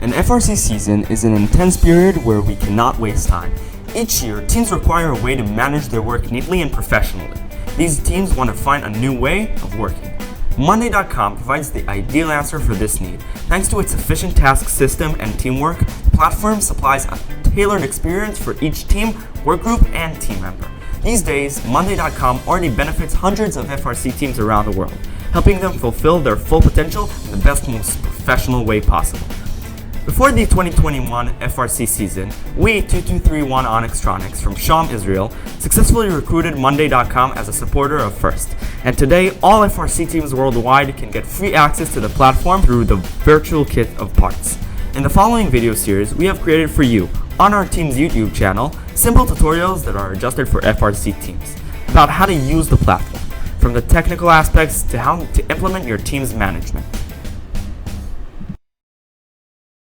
An FRC season is an intense period where we cannot waste time. Each year, teams require a way to manage their work neatly and professionally. These teams want to find a new way of working. Monday.com provides the ideal answer for this need. Thanks to its efficient task system and teamwork, the platform supplies a tailored experience for each team, work group, and team member. These days, Monday.com already benefits hundreds of FRC teams around the world, helping them fulfill their full potential in the best, most professional way possible. Before the 2021 FRC season, we, 2231 Onyxtronics from Sham, Israel, successfully recruited Monday.com as a supporter of FIRST. And today, all FRC teams worldwide can get free access to the platform through the virtual kit of parts. In the following video series, we have created for you, on our team's YouTube channel, simple tutorials that are adjusted for FRC teams, about how to use the platform, from the technical aspects to how to implement your team's management.